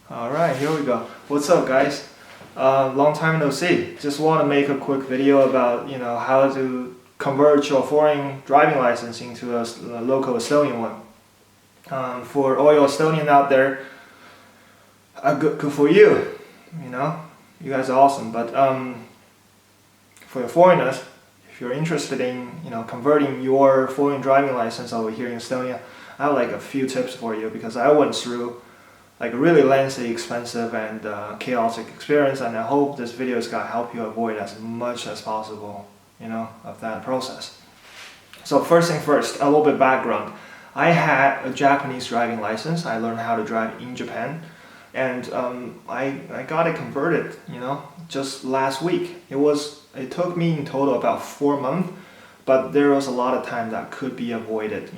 Alright, here we go. What's up, guys? Long time no see. Just want to make a quick video about, how to convert your foreign driving license into a local Estonian one. For all your Estonian out there, good for you. You guys are awesome. But for your foreigners, if you're interested in, converting your foreign driving license over here in Estonia, I have like a few tips for you because I went through like a really lengthy, expensive, and chaotic experience, and I hope this video is gonna help you avoid as much as possible, of that process. So first thing first, a little bit background. I had a Japanese driving license. I learned how to drive in Japan, and I got it converted, just last week. It took me in total about 4 months, but there was a lot of time that could be avoided,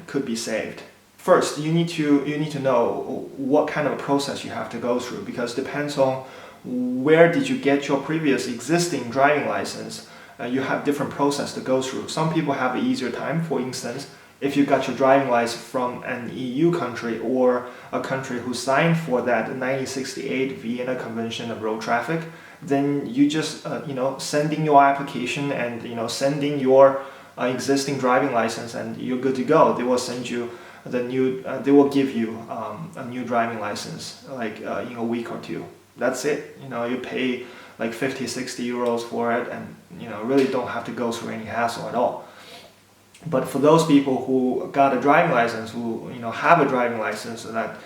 could be saved. First, you need to know what kind of a process you have to go through, because it depends on where did you get your previous existing driving license. You have different process to go through. Some people have an easier time. For instance, if you got your driving license from an EU country or a country who signed for that 1968 Vienna Convention of Road Traffic, then you just send in your application and send in your existing driving license, and you're good to go. They will send you they will give you a new driving license in a week or two. That's it. You pay like 50-60 euros for it, and really don't have to go through any hassle at all. But for those people who got a driving license, who have a driving license that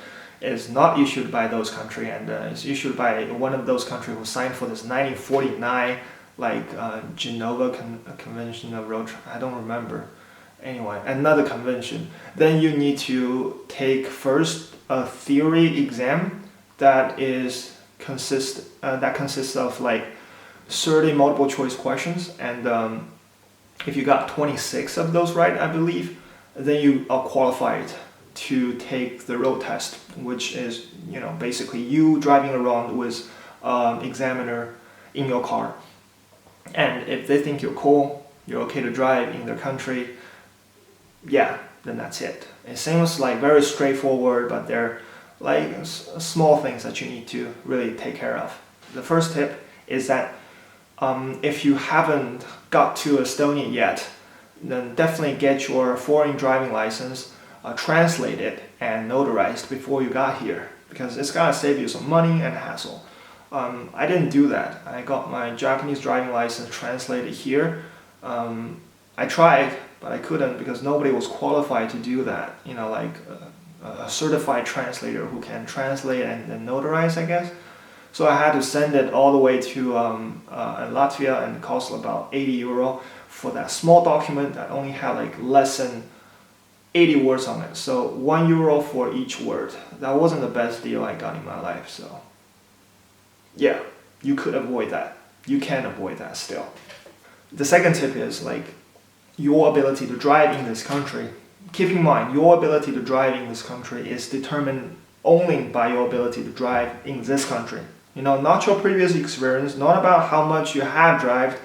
is not issued by those country, and is issued by one of those countries who signed for this 1949 Geneva Convention of Road I don't remember. Anyway, another convention. Then you need to take first a theory exam that consists of like 30 multiple choice questions, and if you got 26 of those right, I believe, then you are qualified to take the road test, which is basically you driving around with examiner in your car, and if they think you're cool, you're okay to drive in their country, then that's it. It seems like very straightforward, but they're like small things that you need to really take care of. The first tip is that if you haven't got to Estonia yet, then definitely get your foreign driving license translated and notarized before you got here, because it's gonna save you some money and hassle. I didn't do that. I got my Japanese driving license translated here. I tried, but I couldn't because nobody was qualified to do that. A certified translator who can translate and notarize, I guess. So I had to send it all the way to Latvia, and it cost about 80 euro for that small document that only had like less than 80 words on it. So 1 euro for each word. That wasn't the best deal I got in my life. So yeah, you could avoid that. You can avoid that still. The second tip is your ability to drive in this country. Keep in mind, your ability to drive in this country is determined only by your ability to drive in this country. Not your previous experience, not about how much you have driven.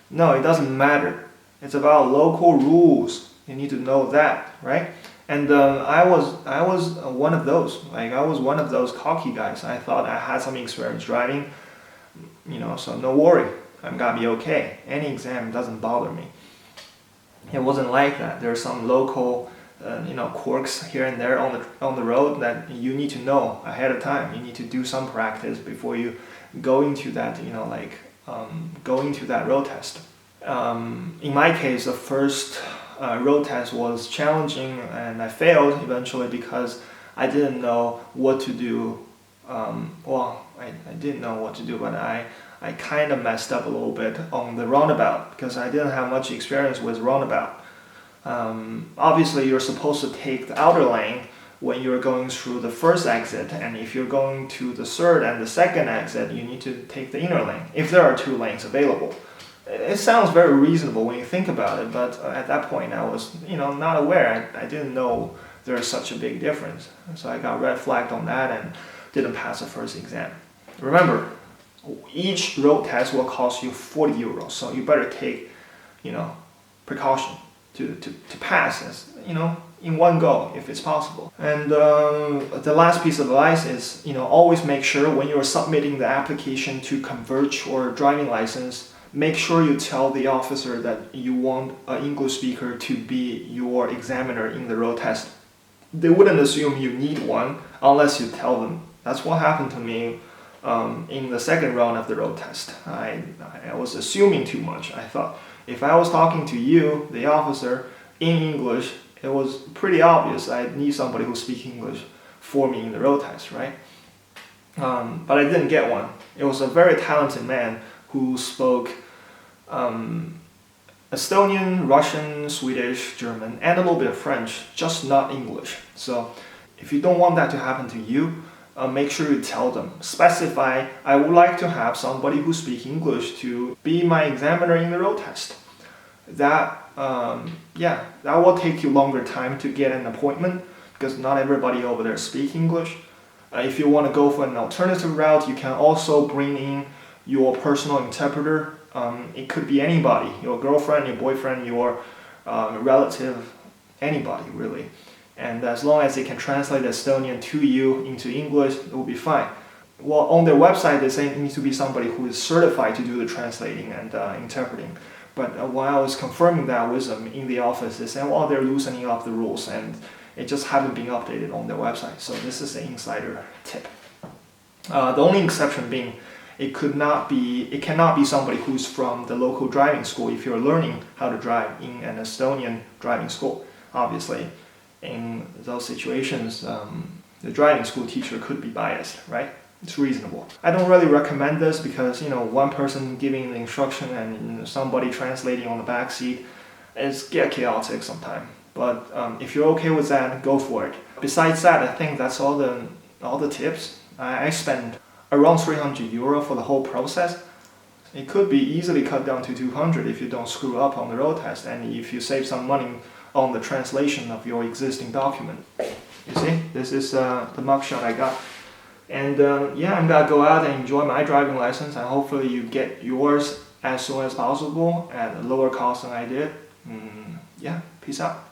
No, it doesn't matter. It's about local rules. You need to know that, right? And I was one of those. I was one of those cocky guys. I thought I had some experience driving, so no worry. I'm gonna be okay. Any exam doesn't bother me. It wasn't like that. There are some local, quirks here and there on the road that you need to know ahead of time. You need to do some practice before you go into that, go into that road test. In my case, the first road test was challenging, and I failed eventually because I didn't know what to do. I didn't know what to do, but I kind of messed up a little bit on the roundabout because I didn't have much experience with roundabout. Obviously, you're supposed to take the outer lane when you're going through the first exit, and if you're going to the third and the second exit, you need to take the inner lane, if there are 2 lanes available. It sounds very reasonable when you think about it, but at that point I was not aware. I didn't know there's such a big difference. So I got red flagged on that and didn't pass the first exam. Remember, each road test will cost you 40 euros, so you better take precaution to pass, as in one go if it's possible. And the last piece of advice is, always make sure when you're submitting the application to convert your driving license, make sure you tell the officer that you want an English speaker to be your examiner in the road test. They wouldn't assume you need one unless you tell them. That's what happened to me in the second round of the road test. I was assuming too much. I thought if I was talking to you, the officer, in English, it was pretty obvious I need somebody who speaks English for me in the road test, right? But I didn't get one. It was a very talented man who spoke Estonian, Russian, Swedish, German, and a little bit of French, just not English. So if you don't want that to happen to you, make sure you tell them. Specify, I would like to have somebody who speaks English to be my examiner in the road test. That will take you longer time to get an appointment because not everybody over there speaks English. If you want to go for an alternative route, you can also bring in your personal interpreter. It could be anybody, your girlfriend, your boyfriend, your relative, anybody really. And as long as they can translate Estonian to you into English, it will be fine. Well, on their website, they say it needs to be somebody who is certified to do the translating and interpreting. But while I was confirming that with them in the office, they said, well, they're loosening up the rules and it just haven't been updated on their website. So this is an insider tip. The only exception being, it cannot be somebody who's from the local driving school if you're learning how to drive in an Estonian driving school. Obviously, in those situations, the driving school teacher could be biased, right? It's reasonable. I don't really recommend this because, one person giving the instruction and somebody translating on the back seat is get chaotic sometimes. But if you're okay with that, go for it. Besides that, I think that's all the tips. I spent around €300 for the whole process. It could be easily cut down to 200 if you don't screw up on the road test and if you save some money on the translation of your existing document. You see, this is the mugshot I got. And I'm gonna go out and enjoy my driving license, and hopefully you get yours as soon as possible at a lower cost than I did. Peace out.